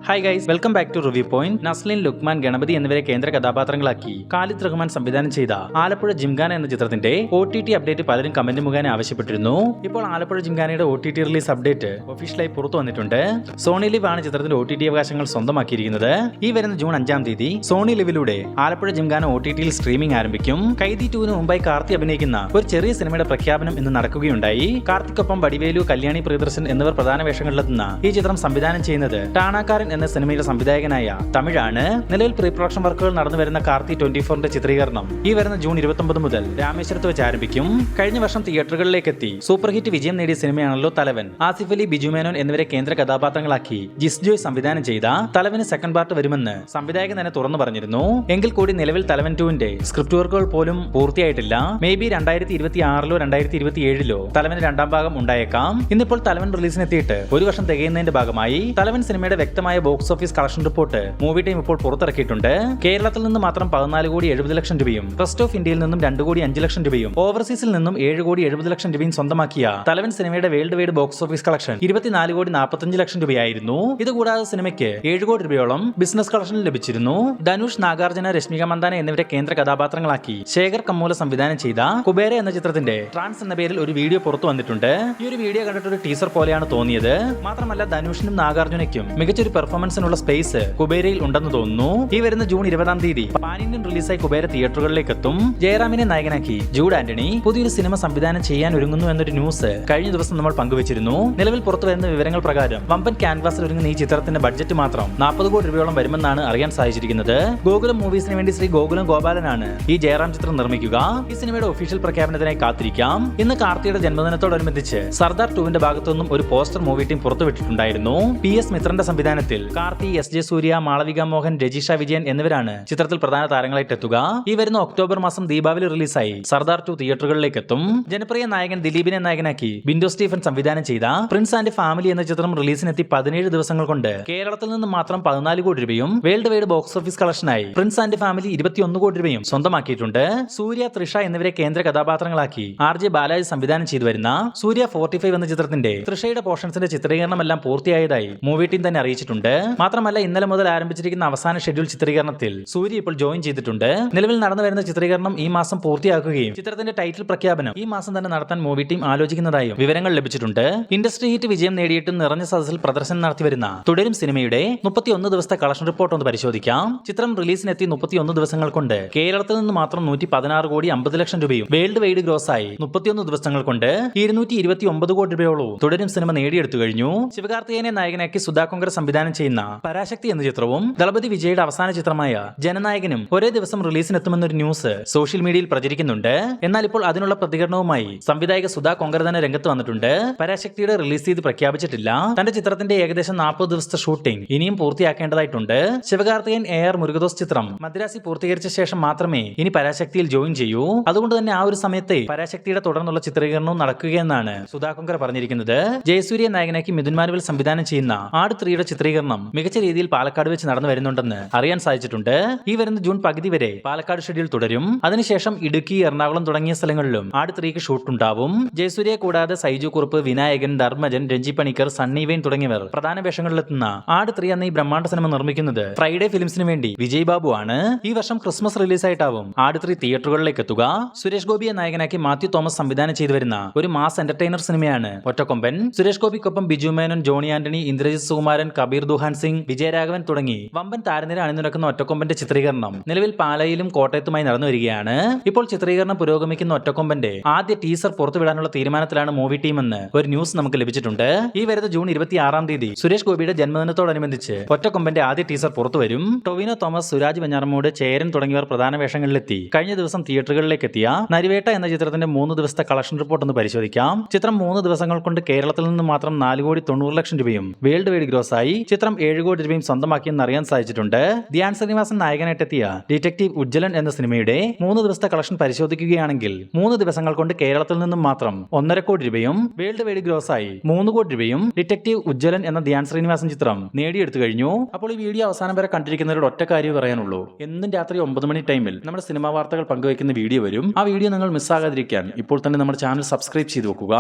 Hi guys, welcome back to review point. Naslen, Lukman, Ganapathi എന്നിവരെ കേന്ദ്ര കഥാപാത്രങ്ങളാക്കി ഖാലിദ് റഹ്മാൻ സംവിധാനം ചെയ്ത ആലപ്പുഴ ജിംഖാന എന്ന ചിത്രത്തിന്റെ OTT അപ്ഡേറ്റ് പലരും കമന്റ് മുഖേന ആവശ്യപ്പെട്ടിരുന്നു. ഇപ്പോൾ ആലപ്പുഴ ജിംഖാനയുടെ OTT റിലീസ് അപ്ഡേറ്റ് ഒഫീഷ്യലായി പുറത്തു വന്നിട്ടുണ്ട്. സോണി ലിവ് ആണ് ചിത്രത്തിന്റെ OTT അവകാശങ്ങൾ സ്വന്തമാക്കിയിരിക്കുന്നത്. ഈ വരുന്ന ജൂൺ 5-ാം തീയതി സോണി ലിവിലൂടെ ആലപ്പുഴ ജിംഖാന OTT-യിൽ സ്ട്രീമിംഗ് ആരംഭിക്കും. കൈദി 2-ന് മുമ്പായി കാർത്തി അഭിനയിക്കുന്ന ഒരു ചെറിയ സിനിമയുടെ പ്രഖ്യാപനം ഇന്ന് നടക്കുകയുണ്ടായി. കാർത്തിക്കൊപ്പം വടിവേലു, കല്യാണി പ്രിയദർശൻ എന്നിവർ പ്രധാന വേഷങ്ങളിലെത്തുന്ന ഈ ചിത്രം സംവിധാനം ചെയ്യുന്നത് ടാണാക്കാരൻ എന്ന സിനിമയുടെ സംവിധായകനായ തമിഴാണ്. നിലവിൽ പ്രീ പ്രൊഡക്ഷൻ വർക്കുകൾ നടന്നു വരുന്ന കാർത്തി 24-ന്റെ ചിത്രീകരണം ഈ വരുന്ന ജൂൺ 29 മുതൽ രാമേശ്വരത്ത് വെച്ച് ആരംഭിക്കും. കഴിഞ്ഞ വർഷം തിയേറ്ററുകളിലേക്ക് എത്തി സൂപ്പർ ഹിറ്റ് വിജയം നേടിയ സിനിമയാണല്ലോ തലവൻ. ആസിഫ് അലി, ബിജു മേനോൻ എന്നിവരെ കേന്ദ്ര കഥാപാത്രങ്ങളാക്കി ജിസ് ജോയ് സംവിധാനം ചെയ്ത തലവന് സെക്കൻഡ് പാർട്ട് വരുമെന്ന് സംവിധായകൻ തന്നെ തുറന്നു പറഞ്ഞിരുന്നു. എങ്കിൽ കൂടി നിലവിൽ തലവൻ 2-ന്റെ സ്ക്രിപ്റ്റ് വർക്കുകൾ പോലും പൂർത്തിയായിട്ടില്ല. മേ ബി 2026-ലോ 2027-ലോ തലവന് രണ്ടാം ഭാഗം ഉണ്ടായേക്കാം. ഇന്നിപ്പോൾ തലവൻ റിലീസിനെത്തിയിട്ട് ഒരു വർഷം തികയുന്നതിന്റെ ഭാഗമായി തലവൻ സിനിമയുടെ വ്യക്തമായ box office collection report movie time ഇപ്പോൾ പുറത്തിറക്കിയിട്ടുണ്ട്. കേരളത്തിൽ നിന്ന് മാത്രം 14,70,00,000 രൂപയും, റെസ്റ്റ് ഓഫ് ഇന്ത്യയിൽ നിന്നും 2,05,00,000 രൂപയും, ഓവർസീസിൽ നിന്നും 7,70,00,000 രൂപയും സ്വന്തമാക്കിയ തലവൻ സിനിമയുടെ world wide box office collection 24,45,00,000 രൂപയായിരുന്നു. ഇതുകൂടാതെ സിനിമയ്ക്ക് 7 കോടി രൂപയോളം ബിസിനസ് കളക്ഷൻ ലഭിച്ചിരുന്നു. ധനുഷ്, നാഗാർജുന, രശ്മിക മന്ദാന എന്നിവരെ കേന്ദ്ര കഥാപാത്രങ്ങളാക്കി ശേഖർ കമ്മൂല സംവിധാനം ചെയ്ത കുബേര എന്ന ചിത്രത്തിന്റെ ട്രാൻസ് എന്ന പേരിൽ ഒരു വീഡിയോ പുറത്തു വന്നിട്ടുണ്ട്. ഈ ഒരു വീഡിയോ കണ്ടിട്ട് ഒരു ടീസർ പോലെയാണ് തോന്നിയത്. മാത്രമല്ല ധനുഷിനും നാഗാർജുനയ്ക്കും മികച്ചൊരു പെർഫോമൻസിനുള്ള സ്പേസ് കുബേരയിൽ ഉണ്ടെന്ന് തോന്നുന്നു. ഈ വരുന്ന ജൂൺ 20-ാം തീയതി പാൻ ഇന്ത്യൻ റിലീസായി കുബേര തിയേറ്ററുകളിലേക്ക് എത്തും. ജയറാമിനെ നായകനാക്കി ജൂഡ് ആന്റണി പുതിയൊരു സിനിമ സംവിധാനം ചെയ്യാൻ ഒരുങ്ങുന്നു എന്നൊരു ന്യൂസ് കഴിഞ്ഞ ദിവസം നമ്മൾ പങ്കുവച്ചിരുന്നു. നിലവിൽ പുറത്തു വരുന്ന വിവരങ്ങൾ പ്രകാരം വമ്പൻ ക്യാൻവാസിൽ ഒരുങ്ങുന്ന ഈ ചിത്രത്തിന്റെ ബഡ്ജറ്റ് മാത്രം 40 കോടി രൂപയോളം വരുമെന്നാണ് അറിയാൻ സാധിച്ചിരിക്കുന്നത്. ഗോകുലം മൂവീസിന് വേണ്ടി ശ്രീ ഗോകുലം ഗോപാലനാണ് ഈ ജയറാം ചിത്രം നിർമ്മിക്കുക. ഈ സിനിമയുടെ ഒഫീഷ്യൽ പ്രഖ്യാപനത്തിനായി കാത്തിരിക്കാം. ഇന്ന് കാർത്തിയുടെ ജന്മദിനത്തോടനുബന്ധിച്ച് സർദാർ 2-ന്റെ ഭാഗത്തുനിന്നും ഒരു പോസ്റ്റർ മൂവി ടീം പുറത്തുവിട്ടിട്ടുണ്ടായിരുന്നു. PS മിത്രന്റെ സംവിധാനത്തിൽ കാർത്തി, SJ സൂര്യ, മാളവിക മോഹൻ, രജിഷ വിജയൻ എന്നിവരാണ് ചിത്രത്തിൽ പ്രധാന താരങ്ങളായിട്ട് എത്തുക. ഈ വരുന്ന ഒക്ടോബർ മാസം ദീപാവലി റിലീസായി സർദാർ 2 തിയേറ്ററുകളിലേക്ക് എത്തും. ജനപ്രിയ നായകൻ ദിലീപിനെ നായകനാക്കി ബിൻഡോ സ്റ്റീഫൻ സംവിധാനം ചെയ്ത പ്രിൻസ് ആൻഡ് ഫാമിലി എന്ന ചിത്രം റിലീസിനെത്തി 17 ദിവസങ്ങൾ കൊണ്ട് കേരളത്തിൽ നിന്ന് മാത്രം 14 കോടി രൂപയും വേൾഡ് വൈഡ് ബോക്സ് ഓഫീസ് കളക്ഷനായി പ്രിൻസ് ആൻഡ് ഫാമിലി 21 കോടി രൂപയും സ്വന്തമാക്കിയിട്ടുണ്ട്. സൂര്യ, തൃഷ എന്നിവരെ കേന്ദ്ര കഥാപാത്രങ്ങളാക്കി RJ ബാലാജി സംവിധാനം ചെയ്തു വരുന്ന സൂര്യ 45 എന്ന ചിത്രത്തിന്റെ തൃഷയുടെ പോർഷൻസിന്റെ ചിത്രീകരണം എല്ലാം പൂർത്തിയായതായി മൂവി ടീം തന്നെ അറിയിച്ചിട്ടുണ്ട്. മാത്രമല്ല ഇന്നലെ മുതൽ ആരംഭിച്ചിരിക്കുന്ന അവസാന ഷെഡ്യൂൾ ചിത്രീകരണത്തിൽ സൂര്യ ഇപ്പോൾ ജോയിൻ ചെയ്തിട്ടുണ്ട്. നിലവിൽ നടന്നു വരുന്ന ചിത്രീകരണം ഈ മാസം പൂർത്തിയാക്കുകയും ചിത്രത്തിന്റെ ടൈറ്റിൽ പ്രഖ്യാപനം ഈ മാസം തന്നെ നടത്താൻ മൂവി ടീം ആലോചിക്കുന്നതായും വിവരങ്ങൾ ലഭിച്ചിട്ടുണ്ട്. ഇൻഡസ്ട്രി ഹിറ്റ് വിജയം നേടിയിട്ടും നിറഞ്ഞ സദസ്സിൽ പ്രദർശനം നടത്തിവരുന്ന തുടരും സിനിമയുടെ 31 ദിവസത്തെ കളക്ഷൻ റിപ്പോർട്ട് ഒന്ന് പരിശോധിക്കാം. ചിത്രം റിലീസിനെത്തി 31 ദിവസങ്ങൾ കൊണ്ട് കേരളത്തിൽ നിന്ന് മാത്രം 116,50,00,000 രൂപയും വേൾഡ് വൈഡ് ഗ്രോസ് ആയി 31 ദിവസങ്ങൾ കൊണ്ട് 229 കോടി രൂപയോളവും തുടരും സിനിമ നേടിയെടുത്തു കഴിഞ്ഞു. ശിവകാർത്തികേയനെ നായകനാക്കി സുധാ കോങ്കർ സംവിധാനം ചെയ്യുന്ന പരാശക്തി എന്ന ചിത്രവും ദളപതി വിജയുടെ അവസാന ചിത്രമായ ജനനായകനും ഒരേ ദിവസം റിലീസിനെത്തുമെന്നൊരു ന്യൂസ് സോഷ്യൽ മീഡിയയിൽ പ്രചരിക്കുന്നുണ്ട്. എന്നാൽ ഇപ്പോൾ അതിനുള്ള പ്രതികരണവുമായി സംവിധായക സുധാ കോങ്കർ തന്നെ രംഗത്ത് വന്നിട്ടുണ്ട്. പരാശക്തിയുടെ റിലീസ് ചെയ്ത് പ്രഖ്യാപിച്ചിട്ടില്ല. തന്റെ ചിത്രത്തിന്റെ ഏകദേശം 40 ദിവസത്തെ ഷൂട്ടിംഗ് ഇനിയും പൂർത്തിയാക്കേണ്ടതായിട്ടുണ്ട്. ശിവകാർത്തികേയൻ AR മുരുകദോസ് ചിത്രം മദ്രാസി പൂർത്തീകരിച്ച ശേഷം മാത്രമേ ഇനി പരാശക്തിയിൽ ജോയിൻ ചെയ്യൂ. അതുകൊണ്ട് തന്നെ ആ ഒരു സമയത്തെ പരാശക്തിയുടെ തുടർന്നുള്ള ചിത്രീകരണവും നടക്കുകയെന്നാണ് സുധാ കോങ്കർ പറഞ്ഞിരിക്കുന്നത്. ജയസൂര്യ നായകനാക്കി മിഥുൻ മാനുവൽ സംവിധാനം ചെയ്യുന്ന ആട് 3-യുടെ ചിത്രീകരണം മികച്ച രീതിയിൽ പാലക്കാട് വെച്ച് നടന്നു വരുന്നുണ്ടെന്ന് അറിയാൻ സാധിച്ചിട്ടുണ്ട്. ഈ വരുന്ന ജൂൺ പകുതി വരെ പാലക്കാട് ഷെഡ്യൂൾ തുടരും. അതിനുശേഷം ഇടുക്കി, എറണാകുളം തുടങ്ങിയ സ്ഥലങ്ങളിലും ആട് 3-ക്ക് ഷൂട്ട് ഉണ്ടാവും. ജയസൂര്യ കൂടാതെ സൈജു കുറുപ്പ്, വിനായകൻ, ധർമ്മജൻ, രഞ്ജി പണിക്കർ, സണ്ണി വെയിൻ തുടങ്ങിയവർ പ്രധാന വേഷങ്ങളിലെത്തുന്ന ആട് 3 എന്ന ഈ ബ്രഹ്മാണ്ഡ സിനിമ നിർമ്മിക്കുന്നത് ഫ്രൈഡേ ഫിലിംസിന് വേണ്ടി വിജയ് ബാബു ആണ്. ഈ വർഷം ക്രിസ്മസ് റിലീസായിട്ടാവും ആട് 3 തിയേറ്ററുകളിലേക്ക് എത്തുക. സുരേഷ് ഗോപിയെ നായകനാക്കി മാത്യു തോമസ് സംവിധാനം ചെയ്തു വരുന്ന ഒരു മാസ് എന്റർടൈനർ സിനിമയാണ് ഒറ്റക്കൊമ്പൻ. സുരേഷ് ഗോപിക്കൊപ്പം ബിജു മേനോൻ, ജോണി ആന്റണി, ഇന്ദ്രജിത് സുകുമാരൻ, കബീർ ദുഹാൻ സിംഗ്, വിജയരാഘവൻ തുടങ്ങി വമ്പൻ താരനിര അണിനിരക്കുന്ന ഒറ്റക്കൊമ്പന്റെ ചിത്രീകരണം നിലവിൽ പാലയിലും കോട്ടയത്തുമായി നടന്നു വരികയാണ്. ഇപ്പോൾ ചിത്രീകരണം പുരോഗമിക്കുന്ന ഒറ്റക്കൊമ്പന്റെ ആദ്യ ടീസർ പുറത്തുവിടാനുള്ള തീരുമാനത്തിലാണ് മൂവി ടീം എന്ന് ഒരു ന്യൂസ് നമുക്ക് ലഭിച്ചിട്ടുണ്ട്. ഈ വരുന്ന ജൂൺ 26-ാം തീയതി സുരേഷ് ഗോപിയുടെ ജന്മദിനത്തോടനുബന്ധിച്ച് ഒറ്റക്കൊമ്പന്റെ ആദ്യ ടീസർ പുറത്തുവരും. ടൊവിനോ തോമസ്, സുരാജ് വെഞ്ഞാറമൂട്, ചേരൻ തുടങ്ങിയവർ പ്രധാന വേഷങ്ങളിലെത്തി കഴിഞ്ഞ ദിവസം തിയേറ്ററുകളിലേക്ക് എത്തിയ നരിവേട്ട എന്ന ചിത്രത്തിന്റെ 3 ദിവസത്തെ കളക്ഷൻ റിപ്പോർട്ട് ഒന്ന് പരിശോധിക്കാം. ചിത്രം 3 ദിവസങ്ങൾ കൊണ്ട് കേരളത്തിൽ നിന്ന് മാത്രം 4,90,00,000 രൂപയും വേൾഡ് വൈഡ് ഗ്രോസ് ആയി ചിത്രം 7 കോടി രൂപയും സ്വന്തമാക്കിയെന്ന് അറിയാൻ സാധിച്ചിട്ടുണ്ട്. ധ്യാൻ ശ്രീനിവാസൻ നായകനായിട്ടെത്തിയ ഡിറ്റക്റ്റീവ് ഉജ്ജ്വലൻ എന്ന സിനിമയുടെ 3 ദിവസത്തെ കളക്ഷൻ പരിശോധിക്കുകയാണെങ്കിൽ 3 ദിവസങ്ങൾ കൊണ്ട് കേരളത്തിൽ നിന്നും മാത്രം 1.5 കോടി രൂപയും വേൾഡ് വൈഡ് ഗ്രോസ് ആയി 3 കോടി രൂപയും ഡിറ്റക്റ്റീവ് ഉജ്ജ്വലൻ എന്ന ധ്യാൻ ശ്രീനിവാസൻ ചിത്രം നേടിയെടുത്തു കഴിഞ്ഞു. അപ്പോൾ ഈ വീഡിയോ അവസാനം വരെ കണ്ടിരിക്കുന്നവരോട് ഒറ്റ കാര്യം പറയാനുള്ളൂ. എന്നും രാത്രി 9 മണി ടൈമിൽ നമ്മുടെ സിനിമാ വാർത്തകൾ പങ്കുവയ്ക്കുന്ന വീഡിയോ വരും. ആ വീഡിയോ നിങ്ങൾ മിസ്സാകാതിരിക്കാൻ ഇപ്പോൾ തന്നെ നമ്മുടെ ചാനൽ സബ്സ്ക്രൈബ് ചെയ്ത് വെക്കുക.